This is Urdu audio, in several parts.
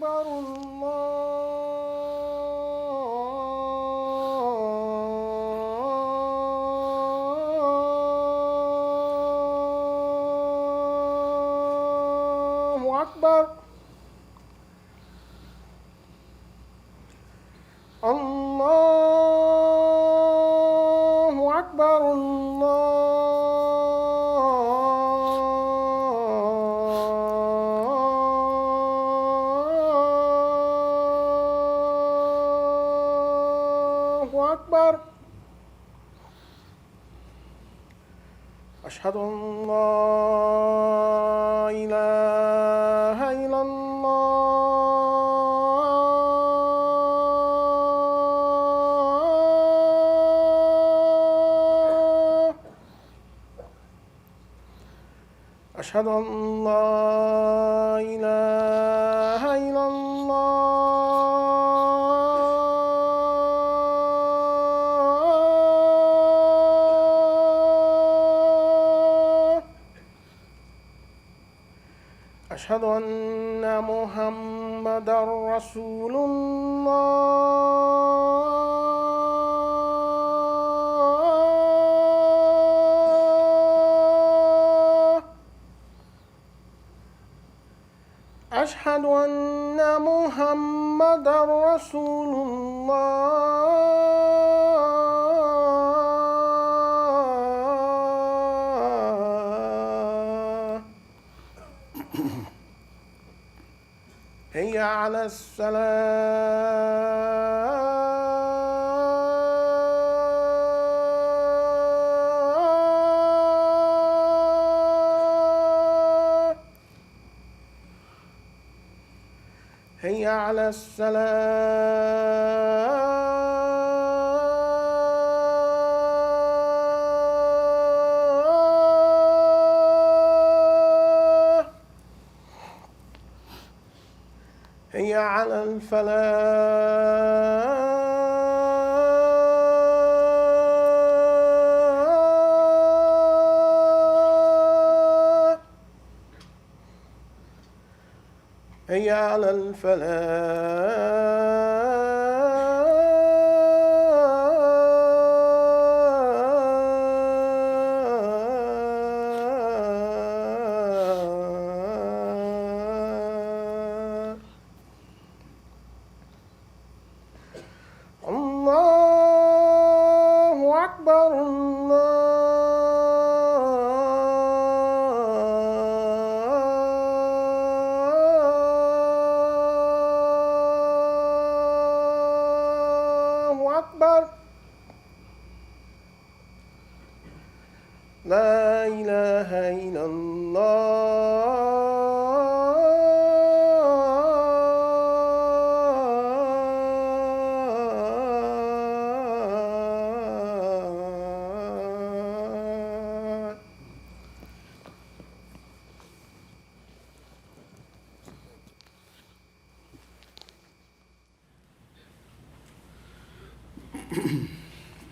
أكبر الله أكبر. الله أكبر الله أكبر. أشهد أن لا إله إلا الله. أشهد أن لا إله إلا الله. أشهد أن محمدا رسول الله. أشهد أن محمدا رسول الله. هيا على السلام. هيا على السلام. هيا على الفلاح. هيا على الفلاح. الله أكبر الله أكبر. لا إله إلا الله.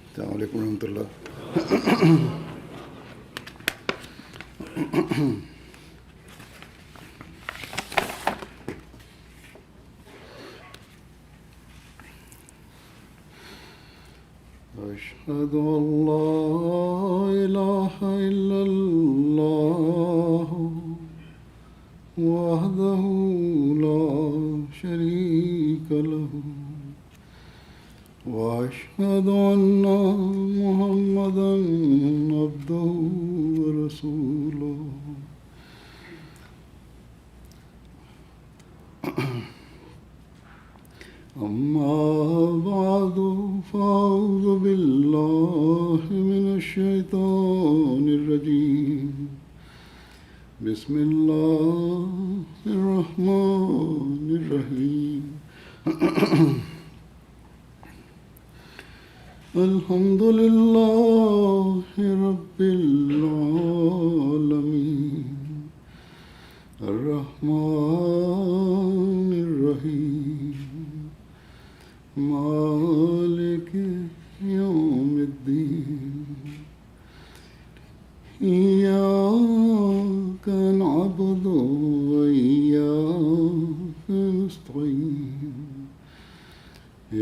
السلام علیکم ورحمۃ اللہ. أشهد أن لا إله إلا الله وحده لا شريك له وأشهد أن محمدا عبده ورسوله. أما بعد فأعوذ بالله من الشيطان الرجيم. بسم الله الرحمن الرحيم. الحمد لله رب العالمين الرحمن الرحيم مالك يوم الدين. إياك نعبد وإياك نستعين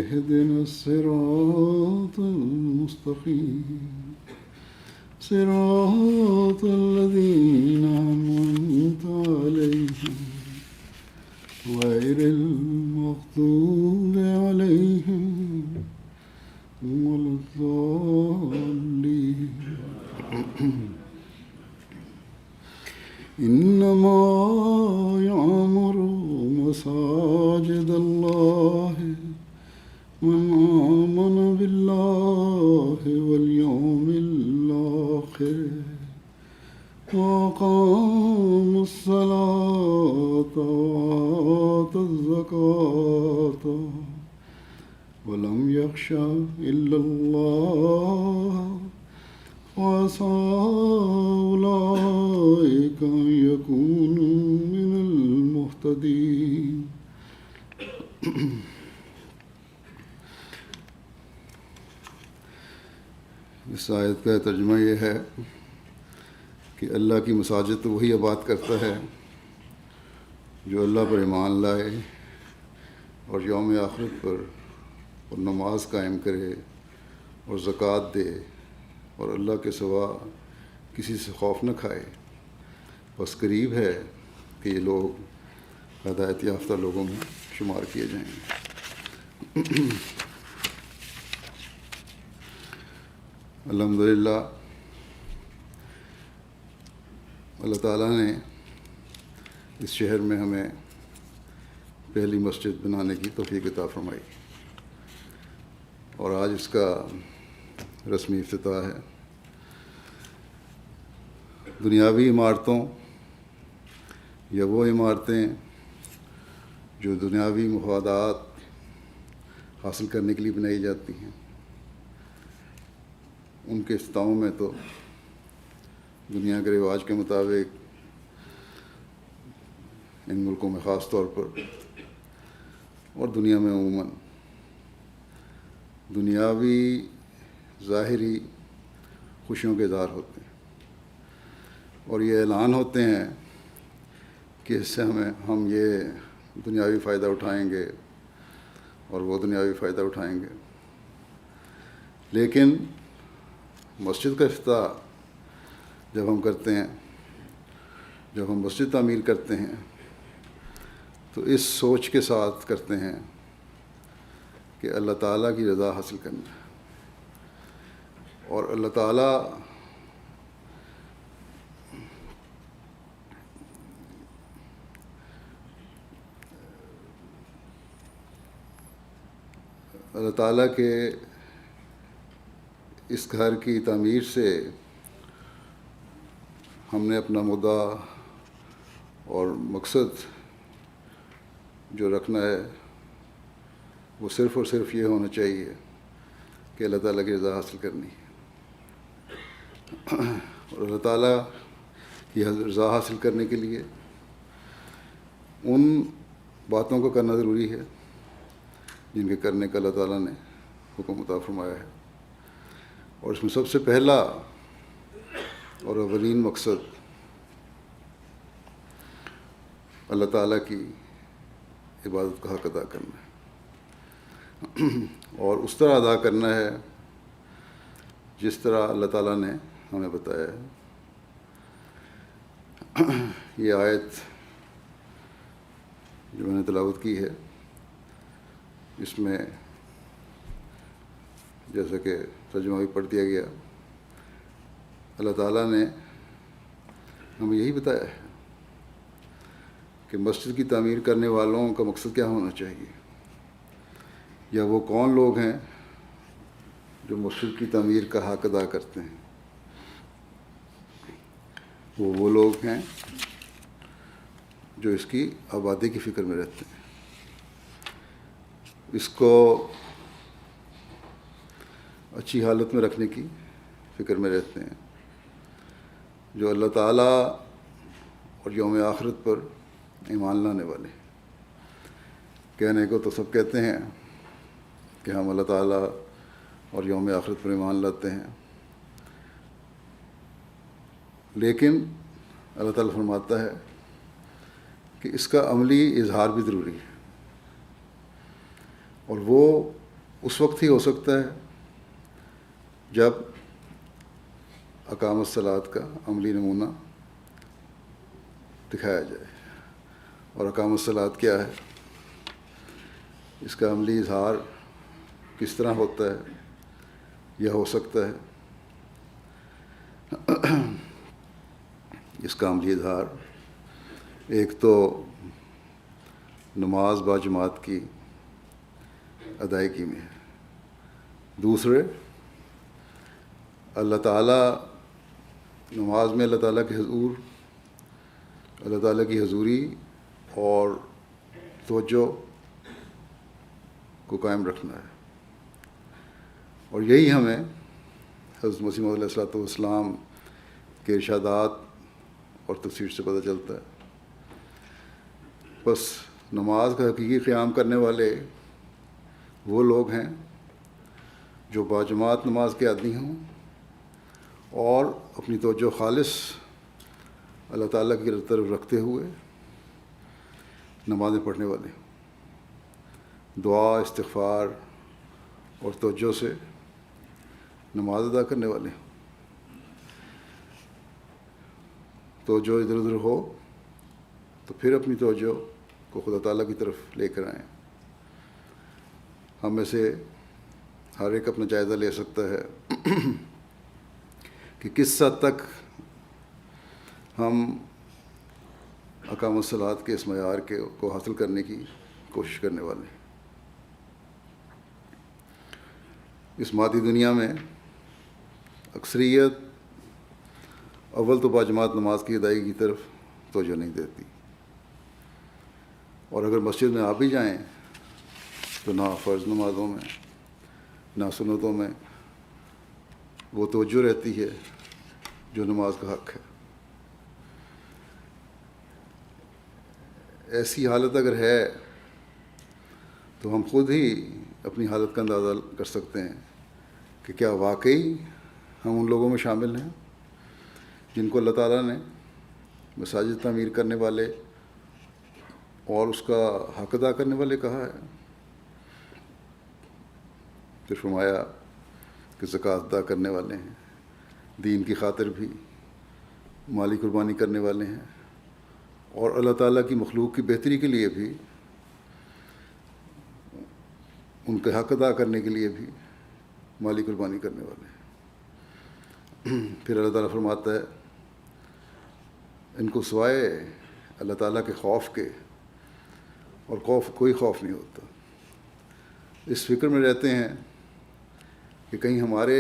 اهدنا الصراط المستقيم صراط الذين أنعمت عليهم غير المغضوب عليهم ولا الضالين إنما يعمر مساجد الله من آمن بالله واليوم الآخر وأقام الصلاة وآتى الزكاة ولم يخش إلا الله وعسى أولئك أن يكونوا من المهتدين. اس آیت کا ترجمہ یہ ہے کہ اللہ کی مساجد تو وہی آباد کرتا ہے جو اللہ پر ایمان لائے اور یوم آخرت پر اور نماز قائم کرے اور زکوٰۃ دے اور اللہ کے سوا کسی سے خوف نہ کھائے. بس قریب ہے کہ یہ لوگ ہدایت یافتہ لوگوں میں شمار کیے جائیں گے. الحمدللہ اللہ تعالیٰ نے اس شہر میں ہمیں پہلی مسجد بنانے کی توفیق عطا فرمائی اور آج اس کا رسمی افتتاح ہے. دنیاوی عمارتوں یا وہ عمارتیں جو دنیاوی مفادات حاصل کرنے کے لیے بنائی جاتی ہیں، ان کے افتتاحوں میں تو دنیا کے رواج کے مطابق ان ملکوں میں خاص طور پر اور دنیا میں عموماً دنیاوی ظاہری خوشیوں کے اظہار ہوتے ہیں اور یہ اعلان ہوتے ہیں کہ اس سے ہم یہ دنیاوی فائدہ اٹھائیں گے اور وہ دنیاوی فائدہ اٹھائیں گے. لیکن مسجد کا افتتاح جب ہم کرتے ہیں، جب ہم مسجد تعمیر کرتے ہیں تو اس سوچ کے ساتھ کرتے ہیں کہ اللہ تعالیٰ کی رضا حاصل کرنا ہے اور اللہ تعالیٰ کے اس گھر کی تعمیر سے ہم نے اپنا مدعا اور مقصد جو رکھنا ہے وہ صرف اور صرف یہ ہونا چاہیے کہ اللہ تعالیٰ کی رضا حاصل کرنی ہے اور اللہ تعالیٰ کی رضا حاصل کرنے کے لیے ان باتوں کو کرنا ضروری ہے جن کے کرنے کا اللہ تعالیٰ نے حکم عطا فرمایا ہے. اور اس میں سب سے پہلا اور اولین مقصد اللہ تعالیٰ کی عبادت کا حق ادا کرنا ہے اور اس طرح ادا کرنا ہے جس طرح اللہ تعالیٰ نے ہمیں بتایا ہے. یہ آیت جو میں نے تلاوت کی ہے اس میں جیسا کہ ترجمہ بھی پڑھ دیا گیا، اللہ تعالیٰ نے ہمیں یہی بتایا ہے کہ مسجد کی تعمیر کرنے والوں کا مقصد کیا ہونا چاہیے، یا وہ کون لوگ ہیں جو مسجد کی تعمیر کا حق ادا کرتے ہیں. وہ لوگ ہیں جو اس کی آبادی کی فکر میں رہتے ہیں، اس کو اچھی حالت میں رکھنے کی فکر میں رہتے ہیں، جو اللہ تعالیٰ اور یوم آخرت پر ایمان لانے والے. کہنے کو تو سب کہتے ہیں کہ ہم اللہ تعالیٰ اور یوم آخرت پر ایمان لاتے ہیں، لیکن اللہ تعالیٰ فرماتا ہے کہ اس کا عملی اظہار بھی ضروری ہے، اور وہ اس وقت ہی ہو سکتا ہے جب اقامت الصلاۃ کا عملی نمونہ دکھایا جائے. اور اقامت الصلاۃ کیا ہے، اس کا عملی اظہار کس طرح ہوتا ہے یا ہو سکتا ہے. اس کا عملی اظہار ایک تو نماز با جماعت کی ادائیگی میں ہے، دوسرے اللہ تعالیٰ نماز میں اللہ تعالیٰ کے حضور، اللہ تعالیٰ کی حضوری اور توجہ کو قائم رکھنا ہے. اور یہی ہمیں حضرت مسیح موعود علیہ الصلوۃ والسلام کے ارشادات اور تفسیر سے پتہ چلتا ہے. بس نماز کا حقیقی قیام کرنے والے وہ لوگ ہیں جو باجماعت نماز کے عادی ہوں اور اپنی توجہ خالص اللہ تعالیٰ کی طرف رکھتے ہوئے نمازیں پڑھنے والے ہوں، دعا، استغفار اور توجہ سے نماز ادا کرنے والے ہوں. توجہ ادھر ادھر ہو تو پھر اپنی توجہ کو خدا تعالیٰ کی طرف لے کر آئیں. ہم میں سے ہر ایک اپنا جائزہ لے سکتا ہے کہ کس حد تک ہم اقامت الصلاۃ کے اس معیار کو حاصل کرنے کی کوشش کرنے والے ہیں. اس مادی دنیا میں اکثریت اول تو باجماعت نماز کی ادائیگی کی طرف توجہ نہیں دیتی، اور اگر مسجد میں آ بھی جائیں تو نہ فرض نمازوں میں نہ سنتوں میں وہ توجہ رہتی ہے جو نماز کا حق ہے. ایسی حالت اگر ہے تو ہم خود ہی اپنی حالت کا اندازہ کر سکتے ہیں کہ کیا واقعی ہم ان لوگوں میں شامل ہیں جن کو اللہ تعالیٰ نے مساجد تعمیر کرنے والے اور اس کا حق ادا کرنے والے کہا ہے. پھر فرمایا کہ زکوٰۃ ادا کرنے والے ہیں، دین کی خاطر بھی مالی قربانی کرنے والے ہیں، اور اللہ تعالیٰ کی مخلوق کی بہتری کے لیے بھی، ان کے حق ادا کرنے کے لیے بھی مالی قربانی کرنے والے ہیں. پھر اللہ تعالیٰ فرماتا ہے ان کو سوائے اللہ تعالیٰ کے خوف کے اور کوئی خوف نہیں ہوتا. اس فکر میں رہتے ہیں کہ کہیں ہمارے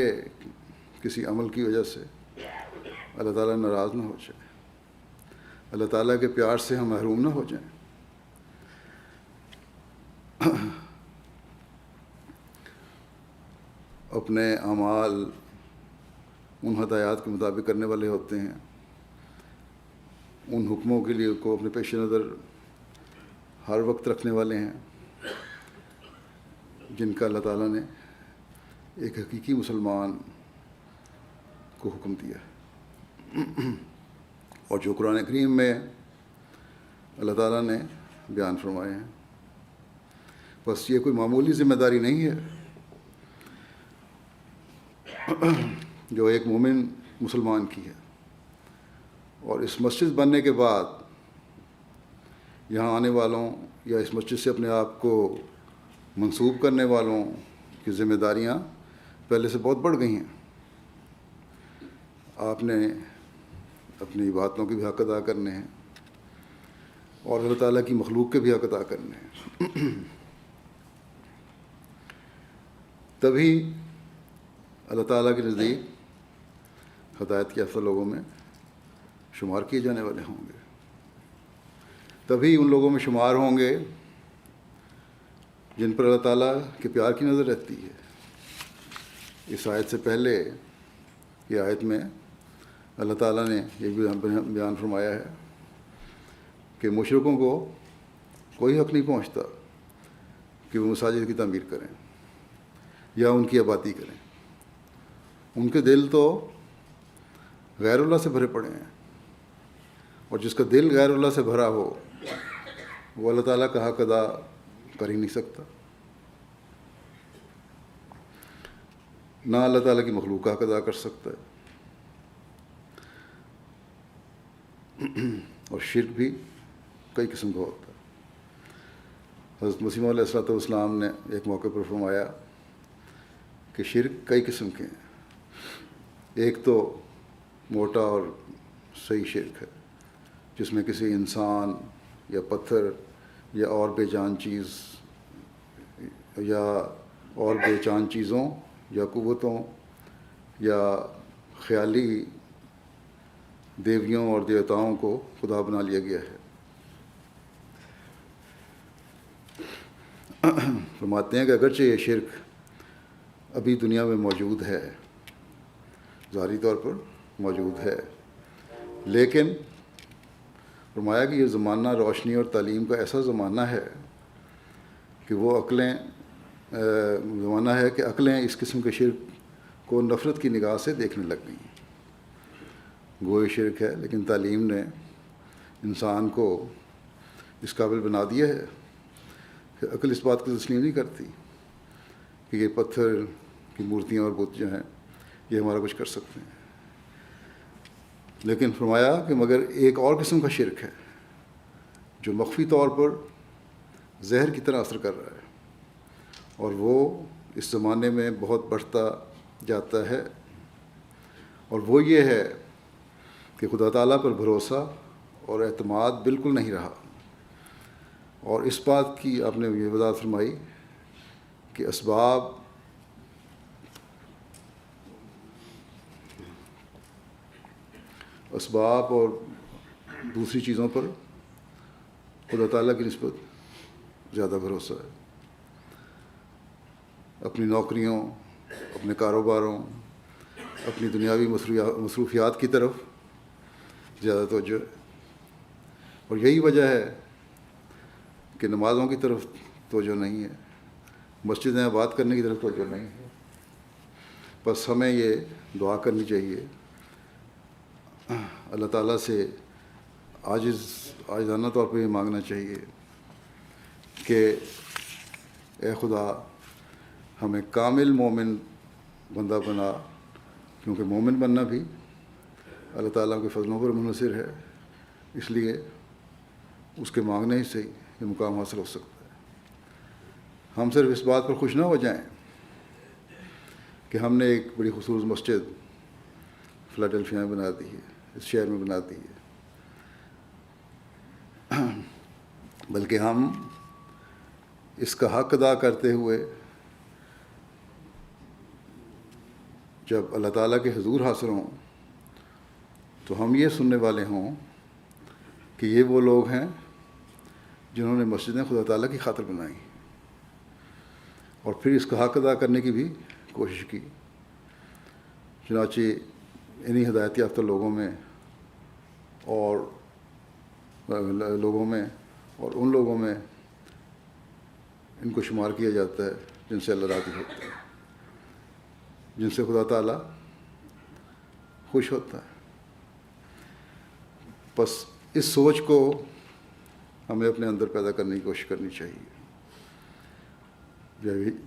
کسی عمل کی وجہ سے اللہ تعالیٰ ناراض نہ ہو جائے، اللہ تعالیٰ کے پیار سے ہم محروم نہ ہو جائیں. اپنے اعمال ان ہدایات کے مطابق کرنے والے ہوتے ہیں، ان حکموں کے لیے کو اپنے پیش نظر ہر وقت رکھنے والے ہیں جن کا اللہ تعالیٰ نے ایک حقیقی مسلمان کو حکم دیا ہے، اور جو قرآن کریم میں اللہ تعالیٰ نے بیان فرمائے ہیں. بس یہ کوئی معمولی ذمہ داری نہیں ہے جو ایک مومن مسلمان کی ہے. اور اس مسجد بننے کے بعد یہاں آنے والوں یا اس مسجد سے اپنے آپ کو منسوب کرنے والوں کی ذمہ داریاں پہلے سے بہت بڑھ گئی ہیں. آپ نے اپنی باتوں کے بھی حق ادا کرنے ہیں اور اللہ تعالیٰ کی مخلوق کے بھی حق ادا کرنے ہیں. تبھی اللہ تعالیٰ کے نزدیک ہدایت یافتہ لوگوں میں شمار کیے جانے والے ہوں گے. تبھی ان لوگوں میں شمار ہوں گے جن پر اللہ تعالیٰ کے پیار کی نظر رہتی ہے. اس آیت سے پہلے یہ آیت میں اللہ تعالیٰ نے یہ بھی بیان فرمایا ہے کہ مشرکوں کو کوئی حق نہیں پہنچتا کہ وہ مساجد کی تعمیر کریں یا ان کی آبادی کریں. ان کے دل تو غیر اللہ سے بھرے پڑے ہیں، اور جس کا دل غیر اللہ سے بھرا ہو وہ اللہ تعالیٰ کا حق ادا کر ہی نہیں سکتا. نہ اللہ تعالیٰ کی مخلوق کا حق ادا کر سکتا ہے. اور شرک بھی کئی قسم کا ہوتا ہے. حضرت مسیح موعود علیہ السلام نے ایک موقع پر فرمایا کہ شرک کئی قسم کے ہیں. ایک تو موٹا اور صحیح شرک ہے جس میں کسی انسان یا پتھر یا اور بے جان چیز یا اور بے جان چیزوں یا قوتوں یا خیالی دیویوں اور دیوتاؤں کو خدا بنا لیا گیا ہے. فرماتے ہیں کہ اگرچہ یہ شرک ابھی دنیا میں موجود ہے، ظاہری طور پر موجود ہے، لیکن فرمایا کہ یہ زمانہ روشنی اور تعلیم کا ایسا زمانہ ہے کہ وہ زمانہ ہے کہ عقلیں اس قسم کے شرک کو نفرت کی نگاہ سے دیکھنے لگ گئیں. گوئے شرک ہے لیکن تعلیم نے انسان کو اس قابل بنا دیا ہے کہ عقل اس بات کو تسلیم نہیں کرتی کہ یہ پتھر کی مورتیاں اور بت جو ہیں یہ ہمارا کچھ کر سکتے ہیں. لیکن فرمایا کہ مگر ایک اور قسم کا شرک ہے جو مخفی طور پر زہر کی طرح اثر کر رہا ہے، اور وہ اس زمانے میں بہت بڑھتا جاتا ہے، اور وہ یہ ہے کہ خدا تعالیٰ پر بھروسہ اور اعتماد بالکل نہیں رہا. اور اس بات کی آپ نے یہ وضاحت فرمائی کہ اسباب اور دوسری چیزوں پر خدا تعالیٰ کی نسبت زیادہ بھروسہ ہے. اپنی نوکریوں، اپنے کاروباروں، اپنی دنیاوی مصروفیات کی طرف زیادہ توجہ ہے. اور یہی وجہ ہے کہ نمازوں کی طرف توجہ نہیں ہے، مسجدیں آباد کرنے کی طرف توجہ نہیں ہے. بس ہمیں یہ دعا کرنی چاہیے، اللہ تعالیٰ سے عاجزانہ طور پہ یہ مانگنا چاہیے کہ اے خدا ہمیں کامل مومن بندہ بنا، کیونکہ مومن بننا بھی اللہ تعالیٰ کے فضلوں پر منحصر ہے. اس لیے اس کے مانگنے ہی سے یہ مقام حاصل ہو سکتا ہے. ہم صرف اس بات پر خوش نہ ہو جائیں کہ ہم نے ایک بڑی خصوص مسجد فلاڈیلفیا میں بنا دی ہے، اس شہر میں بنا دی ہے، بلکہ ہم اس کا حق ادا کرتے ہوئے جب اللہ تعالیٰ کے حضور حاصل ہوں تو ہم یہ سننے والے ہوں کہ یہ وہ لوگ ہیں جنہوں نے مسجدیں خدا تعالیٰ کی خاطر بنائی اور پھر اس کا حق ادا کرنے کی بھی کوشش کی. چنانچہ انہی ہدایت یافتہ لوگوں میں اور ان لوگوں میں ان کو شمار کیا جاتا ہے جن سے اللہ راضی ہوتا ہے، جن سے خدا تعالیٰ خوش ہوتا ہے. بس اس سوچ کو ہمیں اپنے اندر پیدا کرنے کی کوشش کرنی چاہیے.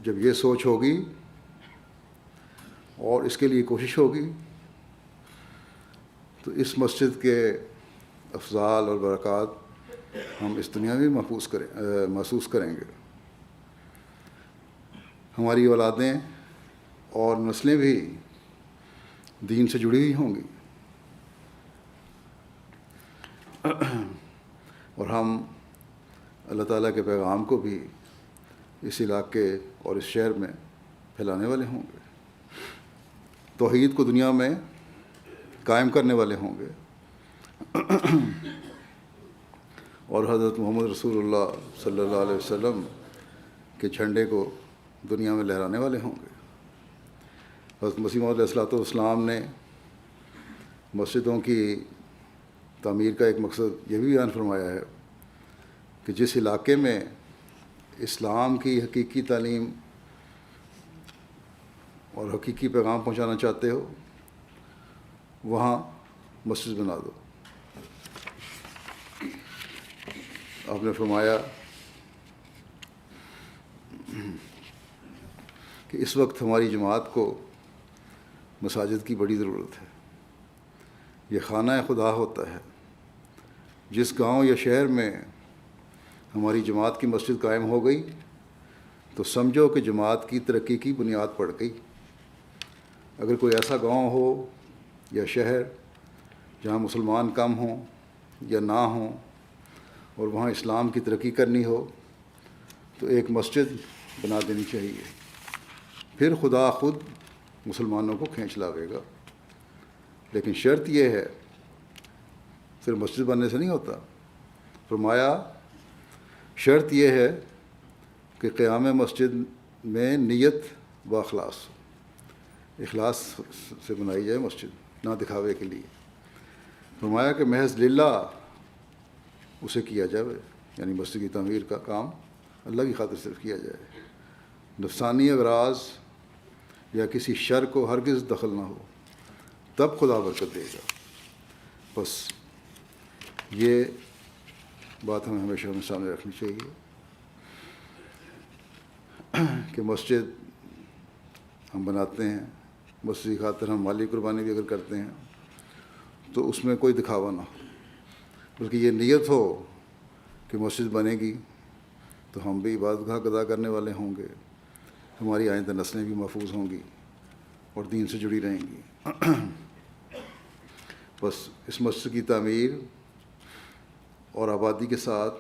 جب یہ سوچ ہوگی اور اس کے لیے کوشش ہوگی تو اس مسجد کے افضال اور برکات ہم اس دنیا میں محسوس کریں گے. ہماری اولادیں اور نسلیں بھی دین سے جڑی ہوئی ہوں گی، اور ہم اللہ تعالیٰ کے پیغام کو بھی اس علاقے اور اس شہر میں پھیلانے والے ہوں گے، توحید کو دنیا میں قائم کرنے والے ہوں گے، اور حضرت محمد رسول اللہ صلی اللہ علیہ وسلم کے جھنڈے کو دنیا میں لہرانے والے ہوں گے. حضرت مسیح موعود علیہ السلام نے مسجدوں کی تعمیر کا ایک مقصد یہ بھی بیان فرمایا ہے کہ جس علاقے میں اسلام کی حقیقی تعلیم اور حقیقی پیغام پہنچانا چاہتے ہو وہاں مسجد بنا دو. آپ نے فرمایا کہ اس وقت ہماری جماعت کو مساجد کی بڑی ضرورت ہے۔ یہ خانہ خدا ہوتا ہے۔ جس گاؤں یا شہر میں ہماری جماعت کی مسجد قائم ہو گئی تو سمجھو کہ جماعت کی ترقی کی بنیاد پڑ گئی۔ اگر کوئی ایسا گاؤں ہو یا شہر جہاں مسلمان کم ہوں یا نہ ہوں اور وہاں اسلام کی ترقی کرنی ہو تو ایک مسجد بنا دینی چاہیے، پھر خدا خود مسلمانوں کو کھینچ لاوے گا۔ لیکن شرط یہ ہے، صرف مسجد بننے سے نہیں ہوتا۔ فرمایا شرط یہ ہے کہ قیام مسجد میں نیت و اخلاص ہو، اخلاص سے بنائی جائے مسجد، نہ دکھاوے کے لیے۔ فرمایا کہ محض للہ اسے کیا جائے، یعنی مسجد کی تعمیر کا کام اللہ کی خاطر صرف کیا جائے، نفسانی اغراض یا کسی شر کو ہرگز دخل نہ ہو، تب خدا برکت دے گا۔ بس یہ بات ہمیں ہمیشہ اپنے سامنے رکھنی چاہیے کہ مسجد ہم بناتے ہیں، مسجد کی خاطر ہم مالی قربانی بھی اگر کرتے ہیں تو اس میں کوئی دکھاوا نہ ہو، بلکہ یہ نیت ہو کہ مسجد بنے گی تو ہم بھی عبادت گاہ ادا کرنے والے ہوں گے، ہماری آئندہ نسلیں بھی محفوظ ہوں گی اور دین سے جڑی رہیں گی۔ بس اس مسجد کی تعمیر اور آبادی کے ساتھ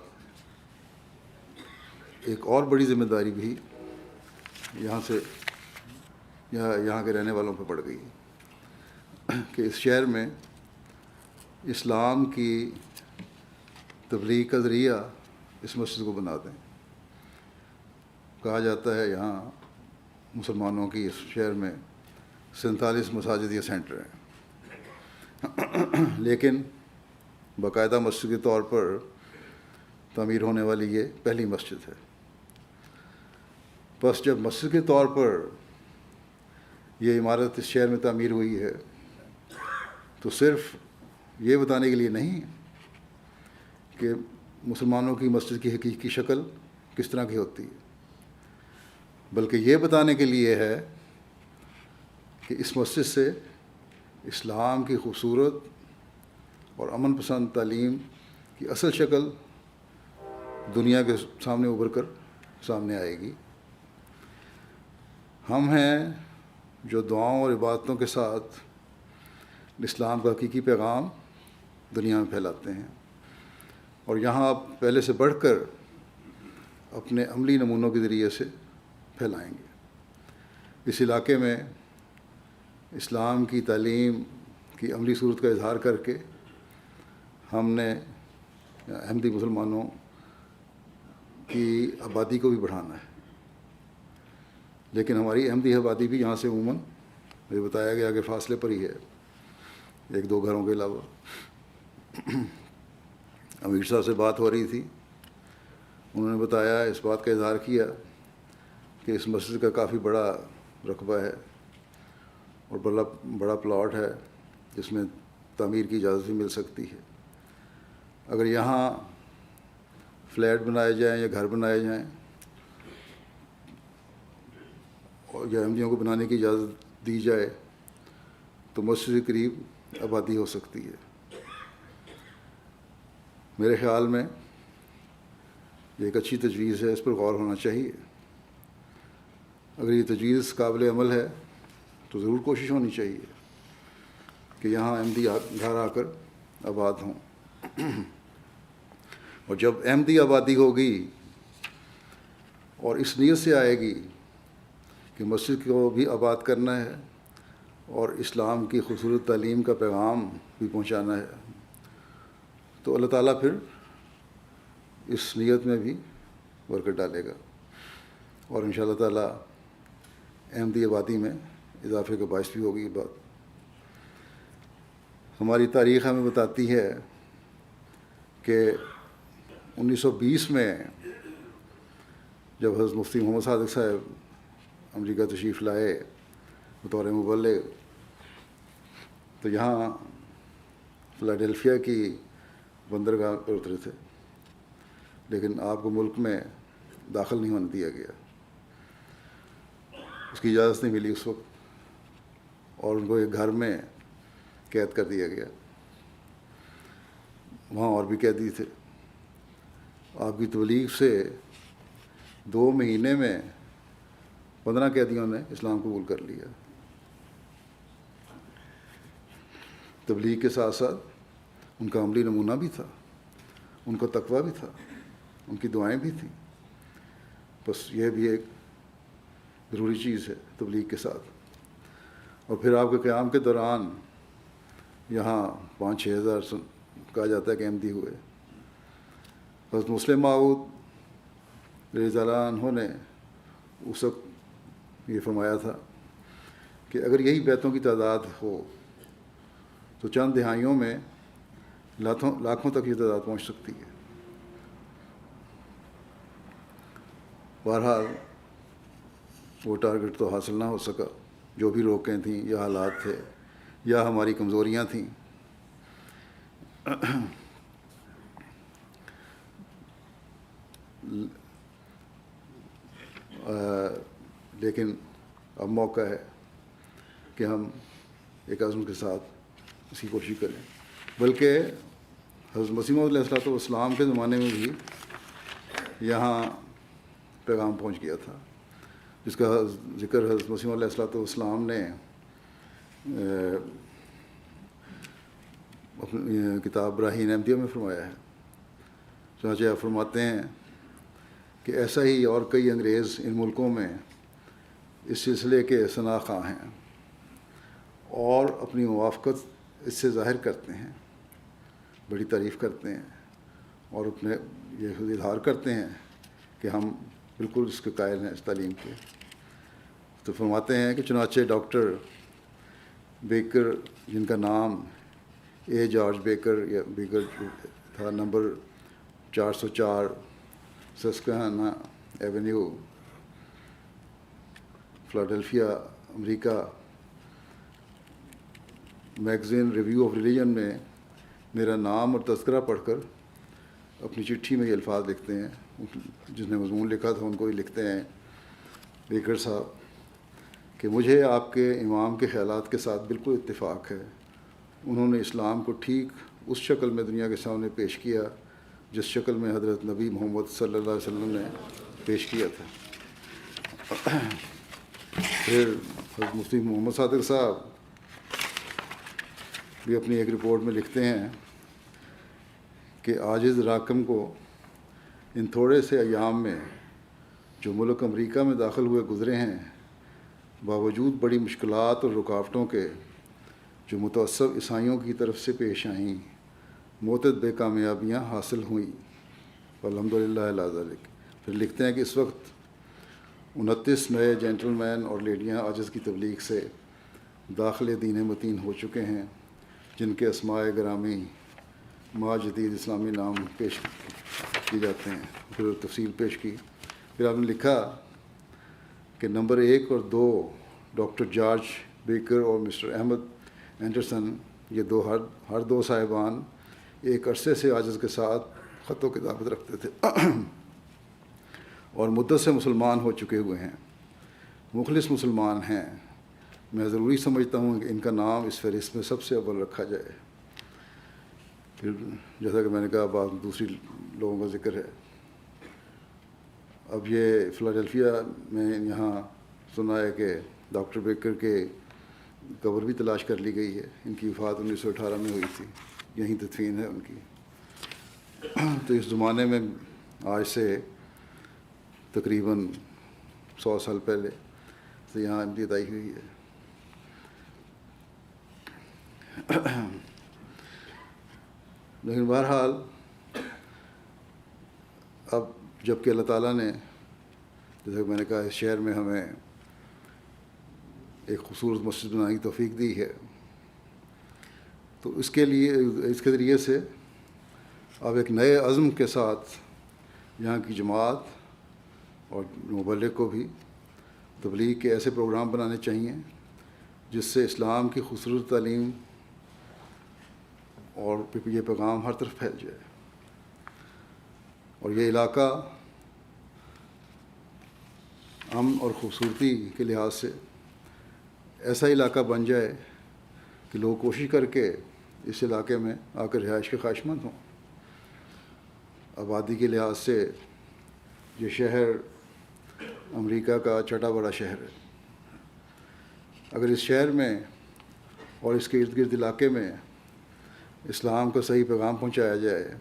ایک اور بڑی ذمہ داری بھی یہاں کے رہنے والوں پہ پڑ گئی کہ اس شہر میں اسلام کی تبلیغ کا ذریعہ اس مسجد کو بنا دیں۔ کہا جاتا ہے یہاں مسلمانوں کی اس شہر میں 47 مساجد یا سینٹر ہیں، لیکن باقاعدہ مسجد کے طور پر تعمیر ہونے والی یہ پہلی مسجد ہے۔ بس جب مسجد کے طور پر یہ عمارت اس شہر میں تعمیر ہوئی ہے تو صرف یہ بتانے کے لیے نہیں کہ مسلمانوں کی مسجد کی حقیقی شکل کس طرح کی ہوتی ہے، بلکہ یہ بتانے کے لیے ہے کہ اس مسجد سے اسلام کی خوبصورت اور امن پسند تعلیم کی اصل شکل دنیا کے سامنے ابھر کر سامنے آئے گی۔ ہم ہیں جو دعاؤں اور عبادتوں کے ساتھ اسلام کا حقیقی پیغام دنیا میں پھیلاتے ہیں، اور یہاں آپ پہلے سے بڑھ کر اپنے عملی نمونوں کے ذریعے سے پھیلائیں گے۔ اس علاقے میں اسلام کی تعلیم کی عملی صورت کا اظہار کر کے ہم نے احمدی مسلمانوں کی آبادی کو بھی بڑھانا ہے، لیکن ہماری احمدی آبادی بھی یہاں سے عموماً مجھے بتایا گیا کہ فاصلے پر ہی ہے، 1-2 گھروں کے علاوہ۔ امیر صاحب سے بات ہو رہی تھی، انہوں نے بتایا، اس بات کا اظہار کیا کہ اس مسجد کا کافی بڑا رقبہ ہے اور بڑا پلاٹ ہے جس میں تعمیر کی اجازت بھی مل سکتی ہے۔ اگر یہاں فلیٹ بنائے جائیں یا گھر بنائے جائیں اور یا احمدیوں کو بنانے کی اجازت دی جائے تو مسجد کے قریب آبادی ہو سکتی ہے۔ میرے خیال میں یہ ایک اچھی تجویز ہے، اس پر غور ہونا چاہیے۔ اگر یہ تجویز قابل عمل ہے تو ضرور کوشش ہونی چاہیے کہ یہاں احمدی گھر آ کر آباد ہوں، اور جب احمدی آبادی ہوگی اور اس نیت سے آئے گی کہ مسجد کو بھی آباد کرنا ہے اور اسلام کی خوبصورت تعلیم کا پیغام بھی پہنچانا ہے، تو اللہ تعالیٰ پھر اس نیت میں بھی برکت ڈالے گا، اور ان شاء اللہ تعالیٰ احمدی آبادی میں اضافے کا باعث بھی ہوگی۔ یہ بات ہماری تاریخ ہمیں بتاتی ہے کہ 1920 میں جب حضرت مفتی محمد صادق صاحب امریکہ تشریف لائے بطور مبلغ، تو یہاں فلاڈیلفیا کی بندرگاہ پر اترے تھے، لیکن آپ کو ملک میں داخل نہیں ہونے دیا گیا، اس کی اجازت نہیں ملی اس وقت، اور ان کو ایک گھر میں قید کر دیا گیا. وہاں اور بھی قیدی تھے. آپ کی تبلیغ سے 2 مہینے میں 15 قیدیوں نے اسلام قبول کر لیا. تبلیغ کے ساتھ ساتھ ان کا عملی نمونہ بھی تھا, ان کو تقویٰ بھی تھا, ان کی دعائیں بھی تھیں. بس یہ بھی ایک ضروری چیز ہے تبلیغ کے ساتھ. اور پھر آپ کے قیام کے دوران یہاں 5-6 ہزار کہا جاتا ہے کہ احمدی ہوئے. حضرت مسلم موعود رضی اللہ عنہ نے اس وقت یہ فرمایا تھا کہ اگر یہی بیتوں کی تعداد ہو تو چند دہائیوں میں لاکھوں تک یہ تعداد پہنچ سکتی ہے. بہرحال وہ ٹارگٹ تو حاصل نہ ہو سکا, جو بھی روکیں تھیں یا حالات تھے یا ہماری کمزوریاں تھیں. لیکن اب موقع ہے کہ ہم ایک عزم کے ساتھ اس کی کوشش کریں. بلکہ حضرت مسیح موعود علیہ الصلوۃ والسلام کے زمانے میں بھی یہاں پیغام پہنچ گیا تھا, جس کا ذکر حضرت مسیح موعود علیہ الصلوۃ والسلام نے اپنی کتاب براہین احمدیہ میں فرمایا ہے. چنانچہ آپ فرماتے ہیں کہ ایسا ہی اور کئی انگریز ان ملکوں میں اس سلسلے کے ثناء خواں ہیں اور اپنی موافقت اس سے ظاہر کرتے ہیں, بڑی تعریف کرتے ہیں اور اپنے یہ اظہار کرتے ہیں کہ ہم بالکل اس کے قائل ہیں اس تعلیم کے. تو فرماتے ہیں کہ چنانچہ ڈاکٹر بیکر, جن کا نام جارج بیکر یا بیکر تھا, نمبر 404 سسکوہانا ایونیو, فلاڈیلفیا, امریکہ, میگزین ریویو آف ریلیجن میں میرا نام اور تذکرہ پڑھ کر اپنی چٹھی میں یہ الفاظ لکھتے ہیں. جس نے مضمون لکھا تھا ان کو ہی لکھتے ہیں بیکر صاحب کہ مجھے آپ کے امام کے خیالات کے ساتھ بالکل اتفاق ہے. انہوں نے اسلام کو ٹھیک اس شکل میں دنیا کے سامنے پیش کیا جس شکل میں حضرت نبی محمد صلی اللہ علیہ وسلم نے پیش کیا تھا. پھر حضرت مفتی محمد صادق صاحب بھی اپنی ایک رپورٹ میں لکھتے ہیں کہ عاجز راکم کو ان تھوڑے سے ایام میں جو ملک امریکہ میں داخل ہوئے گزرے ہیں, باوجود بڑی مشکلات اور رکاوٹوں کے جو متعصب عیسائیوں کی طرف سے پیش آئیں, متعدد بے کامیابیاں حاصل ہوئیں. الحمدللہ علی ذالک. پھر لکھتے ہیں کہ اس وقت 29 نئے جینٹل مین اور لیڈیاں عاجز کی تبلیغ سے داخل دین متین ہو چکے ہیں, جن کے اسماء گرامی ما جدید اسلامی نام پیش کی جاتے ہیں. پھر تفصیل پیش کی. پھر آپ نے لکھا کہ نمبر 1 اور 2 ڈاکٹر جارج بیکر اور مسٹر احمد اینڈرسن, یہ ہر دو صاحبان ایک عرصے سے عاجز کے ساتھ خط و کتابت رکھتے تھے اور مدت سے مسلمان ہو چکے ہوئے ہیں, مخلص مسلمان ہیں. میں ضروری سمجھتا ہوں کہ ان کا نام اس فہرست میں سب سے اول رکھا جائے. پھر جیسا کہ میں نے کہا بعض دوسری لوگوں کا ذکر ہے. اب یہ فلاڈیلفیا میں یہاں سنا ہے کہ ڈاکٹر بیکر کے قبر بھی تلاش کر لی گئی ہے. ان کی وفات 1918 میں ہوئی تھی, یہیں تدفین ہے ان کی. تو اس زمانے میں آج سے تقریباً 100 سال پہلے سے یہاں احمدیت آئی ہوئی ہے. لیکن بہرحال اب جب کہ اللہ تعالیٰ نے جیسے کہ میں نے کہا اس شہر میں ہمیں ایک خوبصورت مسجد بنانے کی توفیق دی ہے, تو اس کے ذریعے سے اب ایک نئے عزم کے ساتھ یہاں کی جماعت اور مبلغ کو بھی تبلیغ کے ایسے پروگرام بنانے چاہیے جس سے اسلام کی خوبصورت تعلیم اور یہ پیغام ہر طرف پھیل جائے. اور یہ علاقہ امن اور خوبصورتی کے لحاظ سے ایسا علاقہ بن جائے کہ لوگ کوشش کر کے اس علاقے میں آ کر رہائش کے خواہش مند ہوں۔ آبادی کے لحاظ سے یہ شہر امریکہ کا چھٹا بڑا شہر ہے۔ اگر اس شہر میں اور اس کے ارد گرد علاقے میں اسلام کا صحیح پیغام پہنچایا جائے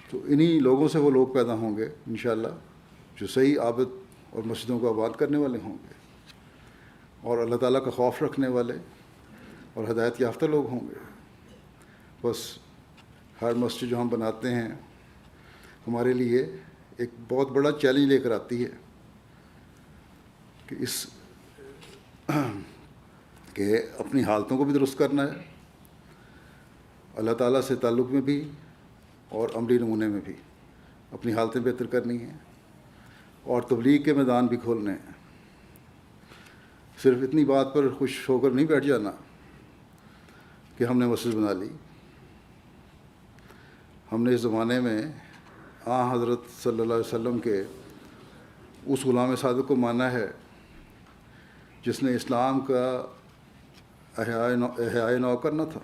تو انہی لوگوں سے وہ لوگ پیدا ہوں گے انشاءاللہ جو صحیح عابد اور مسجدوں کو آباد کرنے والے ہوں گے، اور اللہ تعالیٰ کا خوف رکھنے والے اور ہدایت یافتہ لوگ ہوں گے۔ بس ہر مسجد جو ہم بناتے ہیں ہمارے لیے ایک بہت بڑا چیلنج لے کر آتی ہے کہ کہ اپنی حالتوں کو بھی درست کرنا ہے، اللہ تعالیٰ سے تعلق میں بھی اور عملی نمونے میں بھی اپنی حالتیں بہتر کرنی ہیں، اور تبلیغ کے میدان بھی کھولنے ہیں۔ صرف اتنی بات پر خوش ہو کر نہیں بیٹھ جانا کہ ہم نے مسجد بنا لی۔ ہم نے اس زمانے میں حضرت صلی اللہ علیہ وسلم کے اس غلام صادق کو مانا ہے جس نے اسلام کا احیاء نو کرنا تھا،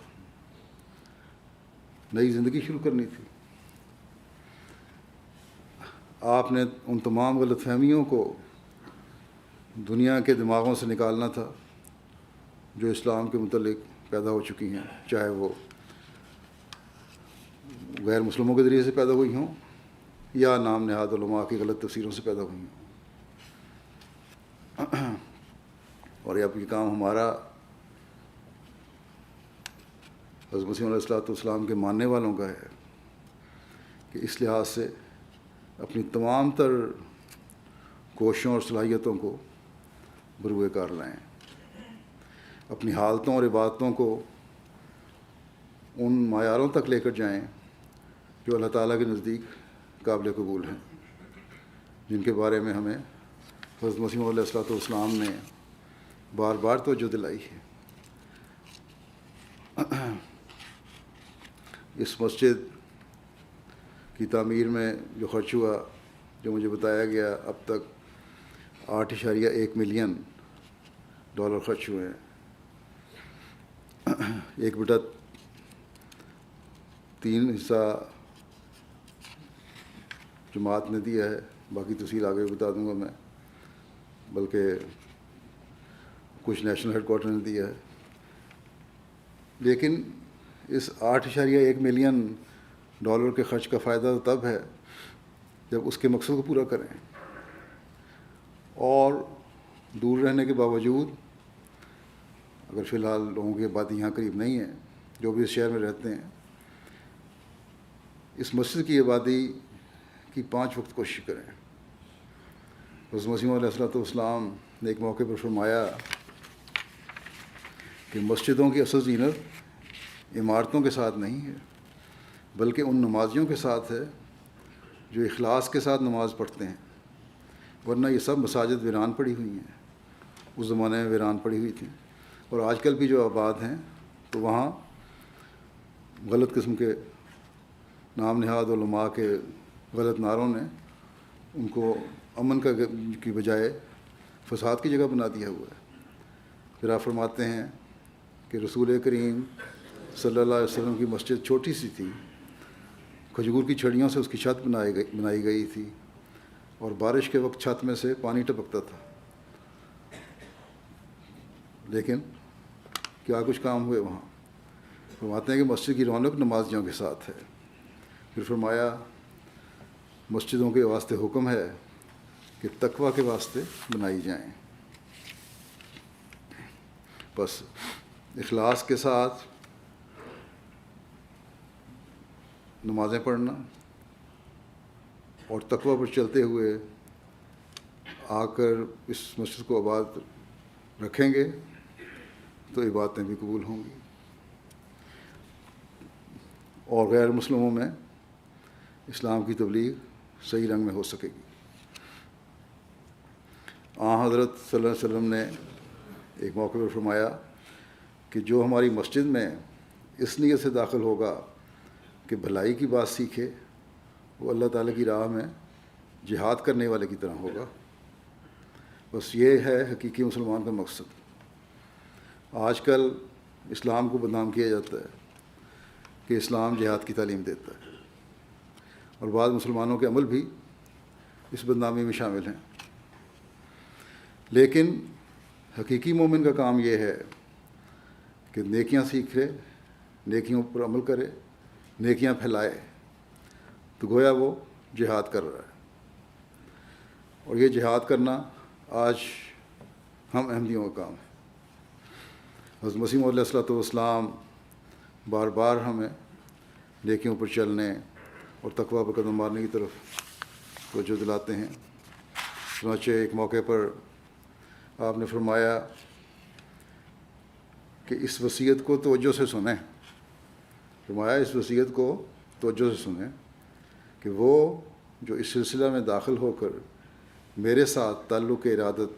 نئی زندگی شروع کرنی تھی۔ آپ نے ان تمام غلط فہمیوں کو دنیا کے دماغوں سے نکالنا تھا جو اسلام کے متعلق پیدا ہو چکی ہیں، چاہے وہ غیر مسلموں کے ذریعے سے پیدا ہوئی ہوں یا نام نہاد علماء کی غلط تفسیروں سے پیدا ہوئی ہوں۔ اور اب یہ کام ہمارا حضرت مسیح علیہ السلام کے ماننے والوں کا ہے کہ اس لحاظ سے اپنی تمام تر کوششوں اور صلاحیتوں کو بروئے کار لائیں، اپنی حالتوں اور عبادتوں کو ان معیاروں تک لے کر جائیں جو اللہ تعالیٰ کے نزدیک قابل قبول ہیں، جن کے بارے میں ہمیں حضرت مسیح علیہ السلام نے بار بار توجہ دلائی ہے۔ اس مسجد کی تعمیر میں جو خرچ ہوا، جو مجھے بتایا گیا، اب تک 8.1 ملین ڈالر خرچ ہوئے ہیں۔ 1/3 حصہ جماعت نے دیا ہے، باقی تفصیل آگے بتا دوں گا میں، بلکہ کچھ نیشنل ہیڈ کوارٹر نے دیا ہے۔ لیکن اس 8.1 ملین ڈالر کے خرچ کا فائدہ تب ہے جب اس کے مقصد کو پورا کریں، اور دور رہنے کے باوجود، اگر فی الحال لوگوں کی آبادی یہاں قریب نہیں ہے جو بھی اس شہر میں رہتے ہیں، اس مسجد کی آبادی کی 5 وقت کوشش کریں۔ حضرت مسیح علیہ السلام نے ایک موقع پر فرمایا کہ مسجدوں کی اصل زینت عمارتوں کے ساتھ نہیں ہے بلکہ ان نمازیوں کے ساتھ ہے جو اخلاص کے ساتھ نماز پڑھتے ہیں، ورنہ یہ سب مساجد ویران پڑی ہوئی ہیں، اس زمانے میں ویران پڑی ہوئی تھیں، اور آج کل بھی جو آباد ہیں تو وہاں غلط قسم کے نام نہاد علماء کے غلط نعروں نے ان کو امن کی بجائے فساد کی جگہ بنا دیا ہوا ہے۔ پھر آپ فرماتے ہیں کہ رسول کریم صلی اللہ علیہ وسلم کی مسجد چھوٹی سی تھی، کھجور کی چھڑیوں سے اس کی چھت بنائی گئی تھی، اور بارش کے وقت چھت میں سے پانی ٹپکتا تھا، لیکن کیا کچھ کام ہوئے وہاں۔ فرماتے ہیں کہ مسجد کی رونق نمازیوں کے ساتھ ہے۔ پھر فرمایا مسجدوں کے واسطے حکم ہے کہ تقویٰ کے واسطے بنائی جائیں۔ بس اخلاص کے ساتھ نمازیں پڑھنا اور تقویٰ پر چلتے ہوئے آ کر اس مسجد کو آباد رکھیں گے تو عبادتیں بھی قبول ہوں گی، اور غیر مسلموں میں اسلام کی تبلیغ صحیح رنگ میں ہو سکے گی۔ حضرت صلی اللہ علیہ وسلم نے ایک موقع پر فرمایا کہ جو ہماری مسجد میں اس نیت سے داخل ہوگا کہ بھلائی کی بات سیکھے، وہ اللہ تعالیٰ کی راہ میں جہاد کرنے والے کی طرح ہوگا۔ بس یہ ہے حقیقی مسلمان کا مقصد۔ آج کل اسلام کو بدنام کیا جاتا ہے کہ اسلام جہاد کی تعلیم دیتا ہے، اور بعض مسلمانوں کے عمل بھی اس بدنامی میں شامل ہیں۔ لیکن حقیقی مومن کا کام یہ ہے کہ نیکیاں سیکھے، نیکیوں پر عمل کرے، نیکیاں پھیلائے، تو گویا وہ جہاد کر رہا ہے۔ اور یہ جہاد کرنا آج ہم احمدیوں کا کام ہے۔ حضرت مسیح موعود علیہ السلام بار بار ہمیں نیکیوں پر چلنے اور تقویٰ پر قدم مارنے کی طرف توجہ دلاتے ہیں۔ چنانچہ ایک موقع پر آپ نے فرمایا کہ اس وصیت کو توجہ سے سنیں، فرمایا اس وصیت کو توجہ سے سنیں کہ وہ جو اس سلسلہ میں داخل ہو کر میرے ساتھ تعلق ارادت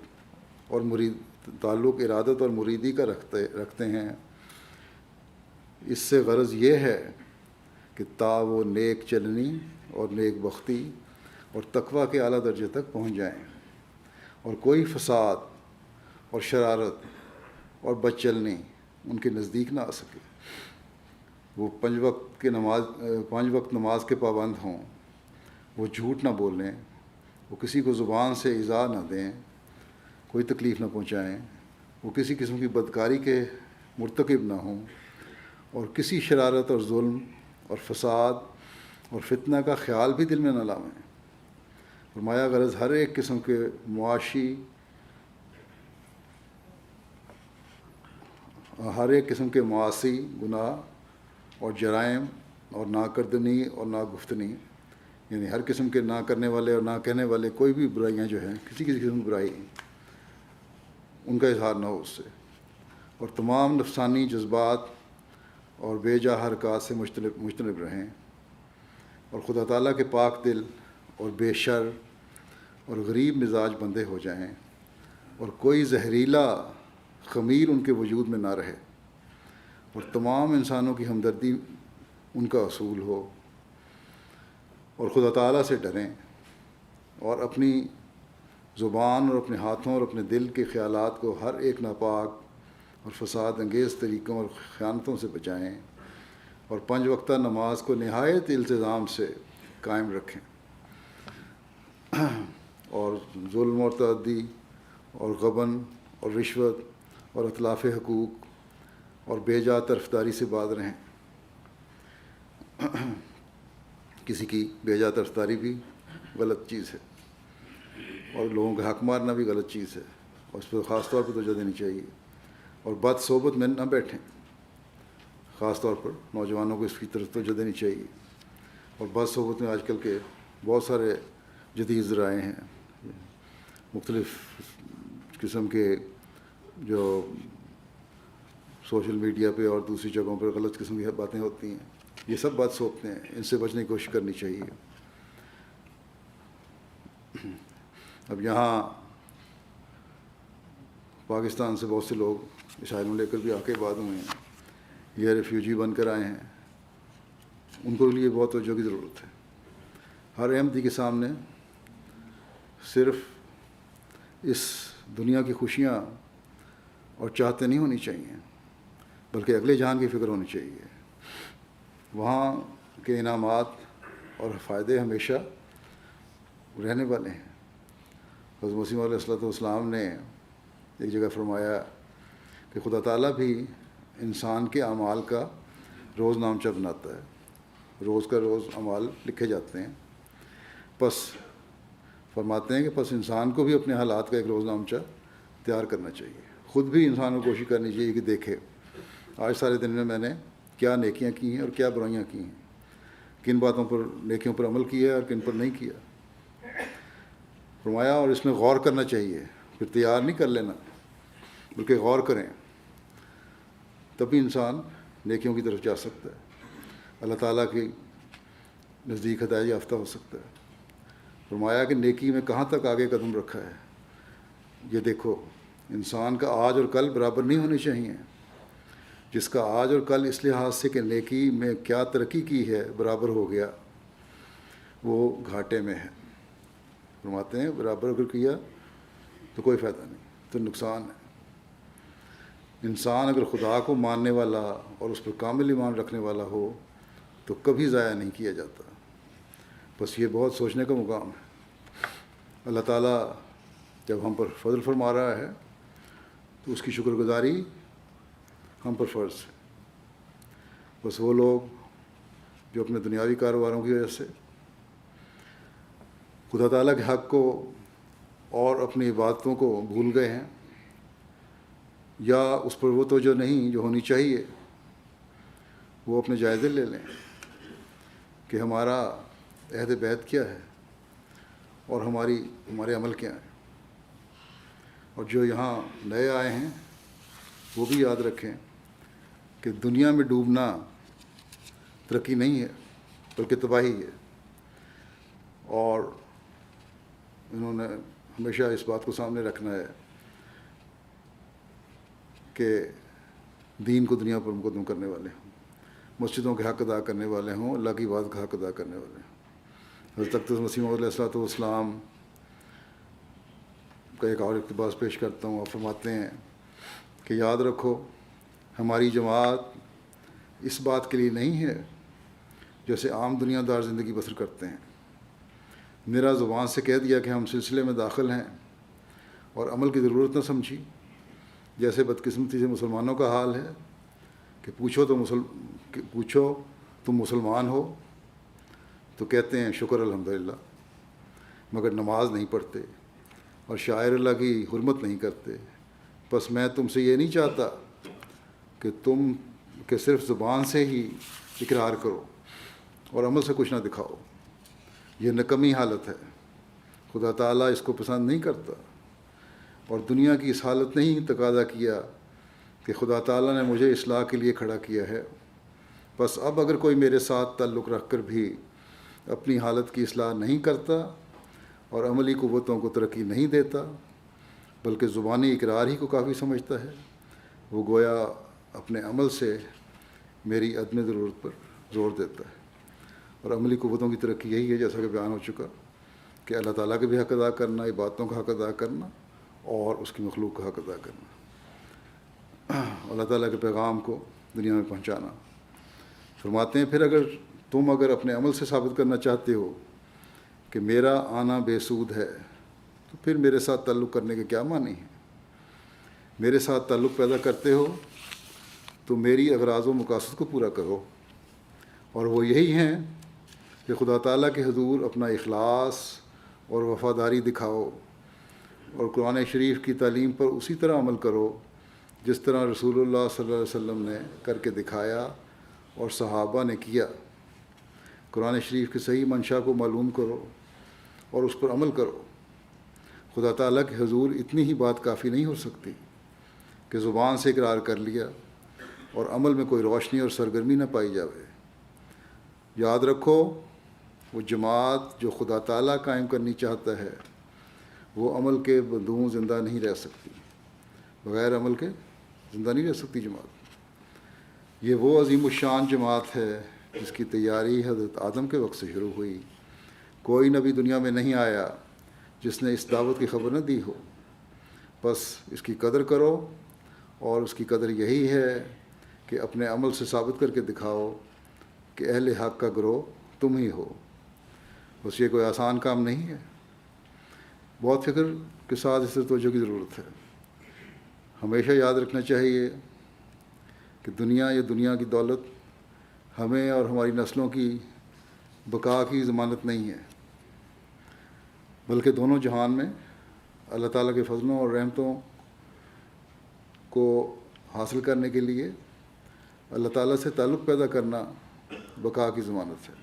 اور مریدی کا رکھتے ہیں، اس سے غرض یہ ہے کہ تا وہ نیک چلنی اور نیک بختی اور تقویٰ کے اعلیٰ درجے تک پہنچ جائیں، اور کوئی فساد اور شرارت اور بد چلنی ان کے نزدیک نہ آ سکے۔ وہ 5 وقت نماز کے پابند ہوں، وہ جھوٹ نہ بولیں، وہ کسی کو زبان سے ایذا نہ دیں، کوئی تکلیف نہ پہنچائیں، وہ کسی قسم کی بدکاری کے مرتکب نہ ہوں، اور کسی شرارت اور ظلم اور فساد اور فتنہ کا خیال بھی دل میں نہ لائیں۔ فرمایا غرض ہر ایک قسم کے معاشی گناہ اور جرائم اور ناکردنی اور ناگفتنی، یعنی ہر قسم کے نہ کرنے والے اور نہ کہنے والے کوئی بھی برائیاں جو ہیں، کسی قسم کی برائی ان کا اظہار نہ ہو اس سے، اور تمام نفسانی جذبات اور بے جا حرکات سے مجتنب رہیں، اور خدا تعالیٰ کے پاک دل اور بے شر اور غریب مزاج بندے ہو جائیں، اور کوئی زہریلا خمیر ان کے وجود میں نہ رہے، اور تمام انسانوں کی ہمدردی ان کا اصول ہو، اور خدا تعالیٰ سے ڈریں، اور اپنی زبان اور اپنے ہاتھوں اور اپنے دل کے خیالات کو ہر ایک ناپاک اور فساد انگیز طریقوں اور خیانتوں سے بچائیں، اور 5 وقتہ نماز کو نہایت التزام سے قائم رکھیں، اور ظلم اور تعدی اور غبن اور رشوت اور اتلاف حقوق اور بے جا طرفداری سے باز رہیں۔ کسی کی بے جا طرفداری بھی غلط چیز ہے، اور لوگوں کا حق مارنا بھی غلط چیز ہے، اور اس پر خاص طور پر توجہ دینی چاہیے، اور بد صحبت میں نہ بیٹھیں، خاص طور پر نوجوانوں کو اس کی طرف توجہ دینی چاہیے۔ اور بد صحبت میں آج کل کے بہت سارے جدید ذرائع ہیں، مختلف قسم کے جو سوشل میڈیا پہ اور دوسری جگہوں پر غلط قسم کی باتیں ہوتی ہیں، یہ سب بد صحبتیں ہیں، ان سے بچنے کی کوشش کرنی چاہیے۔ اب یہاں پاکستان سے بہت سے لوگ اسائلم لے کر بھی آ کے بعد ہوئے ہیں، یہ ریفیوجی بن کر آئے ہیں، ان کو لیے بہت توجہ کی ضرورت ہے۔ ہر احمدی کے سامنے صرف اس دنیا کی خوشیاں اور چاہتے نہیں ہونی چاہیے، بلکہ اگلے جہان کی فکر ہونی چاہیے۔ وہاں کے انعامات اور فائدے ہمیشہ رہنے والے ہیں۔ حضرت مسیح موعود علیہ السلام نے ایک جگہ فرمایا کہ خدا تعالیٰ بھی انسان کے اعمال کا روز نامچہ بناتا ہے، روز کا روز اعمال لکھے جاتے ہیں، پس فرماتے ہیں کہ پس انسان کو بھی اپنے حالات کا ایک روز نامچہ تیار کرنا چاہیے۔ خود بھی انسان کو کوشش کرنی چاہیے کہ دیکھے آج سارے دن میں نے کیا نیکیاں کی ہیں اور کیا برائیاں کی ہیں، کن باتوں پر نیکیوں پر عمل کیا ہے اور کن پر نہیں کیا۔ فرمایا اور اس میں غور کرنا چاہیے، پھر تیار نہیں کر لینا بلکہ غور کریں، تبھی انسان نیکیوں کی طرف جا سکتا ہے، اللہ تعالیٰ کی نزدیک ہدایت یافتہ ہو سکتا ہے۔ فرمایا کہ نیکی میں کہاں تک آگے قدم رکھا ہے، یہ دیکھو انسان کا آج اور کل برابر نہیں ہونے چاہیے۔ جس کا آج اور کل اس لحاظ سے کہ نیکی میں کیا ترقی کی ہے برابر ہو گیا، وہ گھاٹے میں ہے۔ فرماتے ہیں برابر اگر کیا تو کوئی فائدہ نہیں، تو نقصان ہے۔ انسان اگر خدا کو ماننے والا اور اس پر کامل ایمان رکھنے والا ہو تو کبھی ضائع نہیں کیا جاتا۔ بس یہ بہت سوچنے کا مقام ہے۔ اللہ تعالیٰ جب ہم پر فضل فرما رہا ہے تو اس کی شکر گزاری ہم پر فرض ہے۔ بس وہ لوگ جو اپنے دنیاوی کاروباروں کی وجہ سے خدا تعالیٰ کے حق کو اور اپنی عبادتوں کو بھول گئے ہیں، یا اس پر وہ توجہ نہیں جو ہونی چاہیے، وہ اپنے جائزے لے لیں کہ ہمارا عہد بیعت کیا ہے اور ہمارے عمل کیا ہیں۔ اور جو یہاں نئے آئے ہیں وہ بھی یاد رکھیں کہ دنیا میں ڈوبنا ترقی نہیں ہے بلکہ تباہی ہے، اور انہوں نے ہمیشہ اس بات کو سامنے رکھنا ہے کہ دین کو دنیا پر مقدم کرنے والے ہوں، مسجدوں کے حق ادا کرنے والے ہوں، اللہ کی عبادت کا حق ادا کرنے والے ہوں۔ حضرت اقدس مسیح موعود علیہ السلام کا ایک اور اقتباس پیش کرتا ہوں۔ آپ فرماتے ہیں کہ یاد رکھو ہماری جماعت اس بات کے لیے نہیں ہے جیسے عام دنیا دار زندگی بسر کرتے ہیں، میرا زبان سے کہہ دیا کہ ہم سلسلے میں داخل ہیں اور عمل کی ضرورت نہ سمجھی، جیسے بدقسمتی سے مسلمانوں کا حال ہے کہ پوچھو تم مسلمان ہو تو کہتے ہیں شکر الحمدللہ، مگر نماز نہیں پڑھتے اور شاعر اللہ کی حرمت نہیں کرتے۔ بس میں تم سے یہ نہیں چاہتا کہ صرف زبان سے ہی اقرار کرو اور عمل سے کچھ نہ دکھاؤ، یہ نکمی حالت ہے، خدا تعالیٰ اس کو پسند نہیں کرتا، اور دنیا کی اس حالت نے ہی تقاضا کیا کہ خدا تعالیٰ نے مجھے اصلاح کے لیے کھڑا کیا ہے۔ بس اب اگر کوئی میرے ساتھ تعلق رکھ کر بھی اپنی حالت کی اصلاح نہیں کرتا اور عملی قوتوں کو ترقی نہیں دیتا بلکہ زبانی اقرار ہی کو کافی سمجھتا ہے، وہ گویا اپنے عمل سے میری عدم ضرورت پر زور دیتا ہے۔ اور عملی قوتوں کی ترقی یہی ہے، جیسا کہ بیان ہو چکا، کہ اللہ تعالیٰ کے بھی حق ادا کرنا، عبادتوں کا حق ادا کرنا اور اس کی مخلوق کا حق ادا کرنا، اللہ تعالیٰ کے پیغام کو دنیا میں پہنچانا۔ فرماتے ہیں پھر تم اگر اپنے عمل سے ثابت کرنا چاہتے ہو کہ میرا آنا بے سود ہے تو پھر میرے ساتھ تعلق کرنے کے کیا معنی ہے؟ میرے ساتھ تعلق پیدا کرتے ہو تو میری اغراض و مقاصد کو پورا کرو، اور وہ یہی ہیں کہ خدا تعالیٰ کے حضور اپنا اخلاص اور وفاداری دکھاؤ اور قرآن شریف کی تعلیم پر اسی طرح عمل کرو جس طرح رسول اللہ صلی اللہ علیہ وسلم نے کر کے دکھایا اور صحابہ نے کیا۔ قرآن شریف کی صحیح منشا کو معلوم کرو اور اس پر عمل کرو۔ خدا تعالیٰ کے حضور اتنی ہی بات کافی نہیں ہو سکتی کہ زبان سے اقرار کر لیا اور عمل میں کوئی روشنی اور سرگرمی نہ پائی جاوے۔ یاد رکھو وہ جماعت جو خدا تعالیٰ قائم کرنی چاہتا ہے وہ عمل کے بدون زندہ نہیں رہ سکتی، بغیر عمل کے زندہ نہیں رہ سکتی جماعت۔ یہ وہ عظیم الشان جماعت ہے جس کی تیاری حضرت آدم کے وقت سے شروع ہوئی۔ کوئی نبی دنیا میں نہیں آیا جس نے اس دعوت کی خبر نہ دی ہو۔ بس اس کی قدر کرو، اور اس کی قدر یہی ہے کہ اپنے عمل سے ثابت کر کے دکھاؤ کہ اہل حق کا گروہ تم ہی ہو۔ بس یہ کوئی آسان کام نہیں ہے، بہت فکر کے ساتھ اس سے توجہ کی ضرورت ہے۔ ہمیشہ یاد رکھنا چاہیے کہ دنیا کی دولت ہمیں اور ہماری نسلوں کی بقا کی ضمانت نہیں ہے، بلکہ دونوں جہان میں اللہ تعالیٰ کے فضلوں اور رحمتوں کو حاصل کرنے کے لیے اللہ تعالیٰ سے تعلق پیدا کرنا بقا کی ضمانت ہے،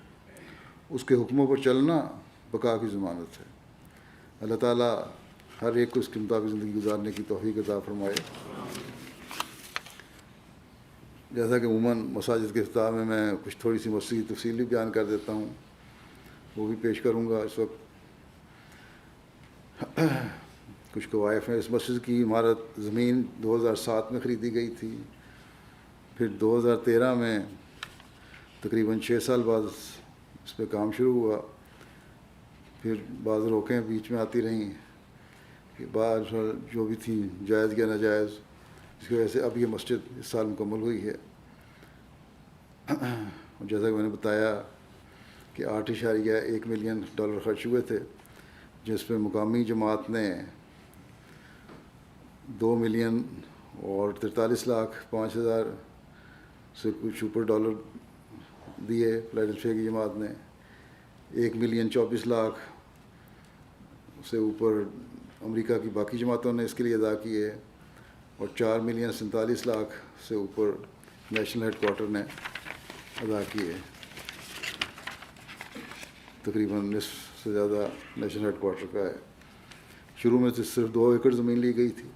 اس کے حکموں پر چلنا بقا کی ضمانت ہے۔ اللہ تعالیٰ ہر ایک کو اس کے مطابق زندگی گزارنے کی توفیق عطا فرمائے۔ جیسا کہ عموماً مساجد کے افتتاح میں کچھ تھوڑی سی مسجد کی تفصیل بھی بیان کر دیتا ہوں، وہ بھی پیش کروں گا اس وقت۔ کچھ قوائف ہیں۔ اس مسجد کی عمارت زمین 2007 میں خریدی گئی تھی، پھر 2013 میں تقریباً 6 سال بعد اس پہ کام شروع ہوا، پھر بعض روکیں بیچ میں آتی رہیں، کہ بعض جو بھی تھی جائز یا ناجائز، اس کی وجہ سے اب یہ مسجد اس سال مکمل ہوئی ہے. جیسا کہ میں نے بتایا کہ $8.1 ملین خرچ ہوئے تھے، جس پہ مقامی جماعت نے $2,43,05,000 سے کچھ اوپر ڈالر دیے. فلاڈلفیا کی جماعت نے 1,24,00,000 سے اوپر امریکہ کی باقی جماعتوں نے اس کے لیے ادا کیے، اور 4,47,00,000 سے اوپر نیشنل ہیڈ کوارٹر نے ادا کیے. تقریباً نصف سے زیادہ نیشنل ہیڈ کوارٹر کا ہے. شروع میں صرف 2 ایکڑ زمین لی گئی تھی،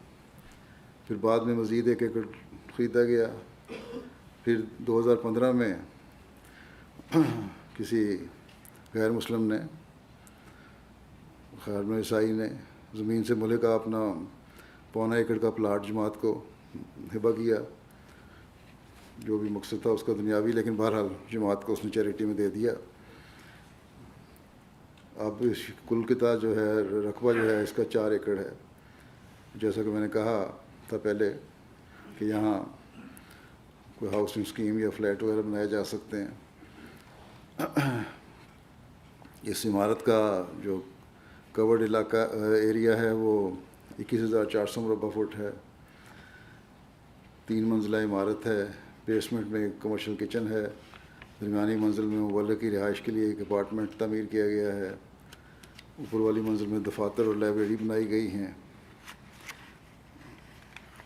پھر بعد میں مزید 1 ایکڑ خریدا گیا. پھر 2015 میں کسی غیر مسلم نے، خیر میں عیسائی نے، زمین سے ملے کا اپنا 1.25 ایکڑ کا پلاٹ جماعت کو ہبہ کیا. جو بھی مقصد تھا اس کا دنیاوی، لیکن بہرحال جماعت کو اس نے چیریٹی میں دے دیا. اب اس کل کتا جو ہے رقبہ جو ہے اس کا 4 ایکڑ ہے. جیسا کہ میں نے کہا تھا پہلے کہ یہاں کوئی ہاؤسنگ اسکیم یا فلیٹ وغیرہ بنائے جا سکتے ہیں. اس عمارت کا جو کورڈ علاقہ ایریا ہے وہ 21,400 مربع فٹ ہے. 3 منزلہ عمارت ہے. بیسمنٹ میں ایک کمرشل کچن ہے. درمیانی منزل میں مبلغ کی رہائش کے لیے ایک اپارٹمنٹ تعمیر کیا گیا ہے. اوپر والی منزل میں دفاتر اور لائبریری بنائی گئی ہیں.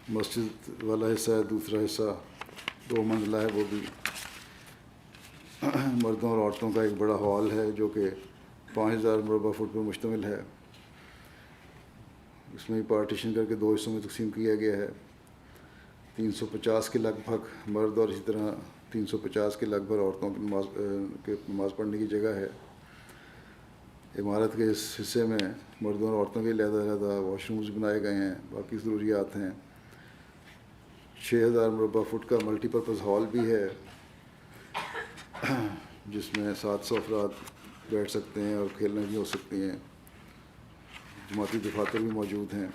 مسجد والا حصہ ہے، دوسرا حصہ 2 منزلہ ہے، وہ بھی مردوں اور عورتوں کا ایک بڑا ہال ہے جو کہ 5,000 مربع فٹ پر مشتمل ہے. اس میں پارٹیشن کر کے 2 حصوں میں تقسیم کیا گیا ہے. 350 کے لگ بھگ مرد اور اسی طرح 350 کے لگ بھگ عورتوں کی نماز پڑھنے کی جگہ ہے. عمارت کے اس حصے میں مردوں اور عورتوں کے علیحدہ علیحدہ واش رومز بنائے گئے ہیں. باقی ضروریات ہیں. 6,000 مربع فٹ کا ملٹی پرپز ہال بھی ہے جس میں 700 افراد بیٹھ سکتے ہیں اور کھیلنے بھی ہو سکتی ہیں. جماعتی دفاتر بھی موجود ہیں.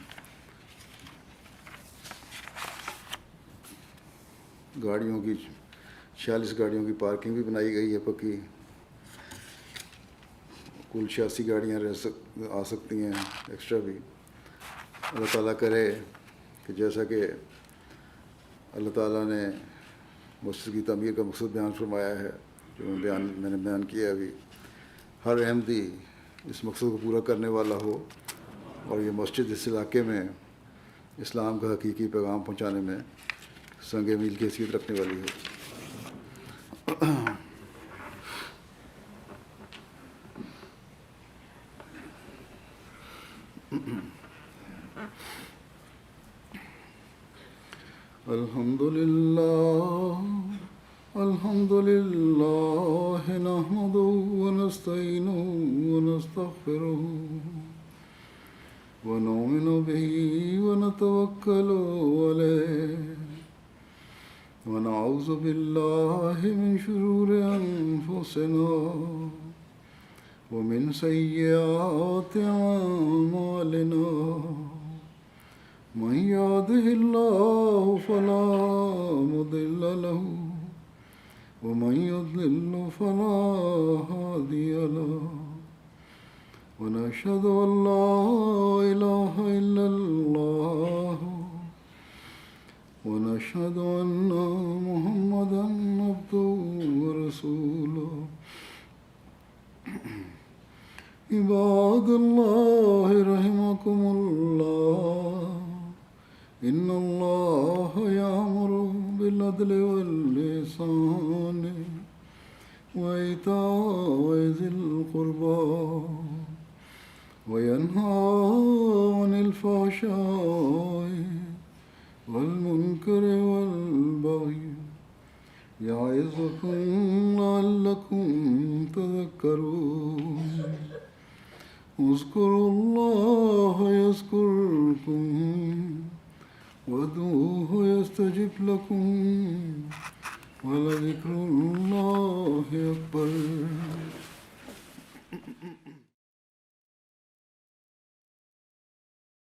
گاڑیوں کی 46 گاڑیوں کی پارکنگ بھی بنائی گئی ہے پکی. کل 86 گاڑیاں آ سکتی ہیں ایکسٹرا بھی. اللہ تعالیٰ کرے کہ جیسا کہ اللہ تعالیٰ نے مسجد کی تعمیر کا مقصد بیان فرمایا ہے، جو میں نے بیان کیا ابھی، ہر احمدی اس مقصد کو پورا کرنے والا ہو اور یہ مسجد اس علاقے میں اسلام کا حقیقی پیغام پہنچانے میں سنگ میل کی حیثیت رکھنے والی ہو. الحمد لله نحمده ونستعينه ونستغفره ونؤمن به ونتوكل عليه ونعوذ بالله من شرور أنفسنا ومن سيئات أعمالنا. من يهده الله فلا مضل له ومن يضلل فلا هادي له. ونشهد أن لا إله إلا الله ونشهد أن محمدا عبده ورسوله. عباد الله رحمكم الله، إن الله يأمر بالعدل والإحسان وإيتاء ذي القربى وينهى عن الفحشاء والمنكر والبغي يعظكم لعلكم تذكرون. اذكروا الله يذكركم وادعوه يستجب لكم ولذكر الله أكبر.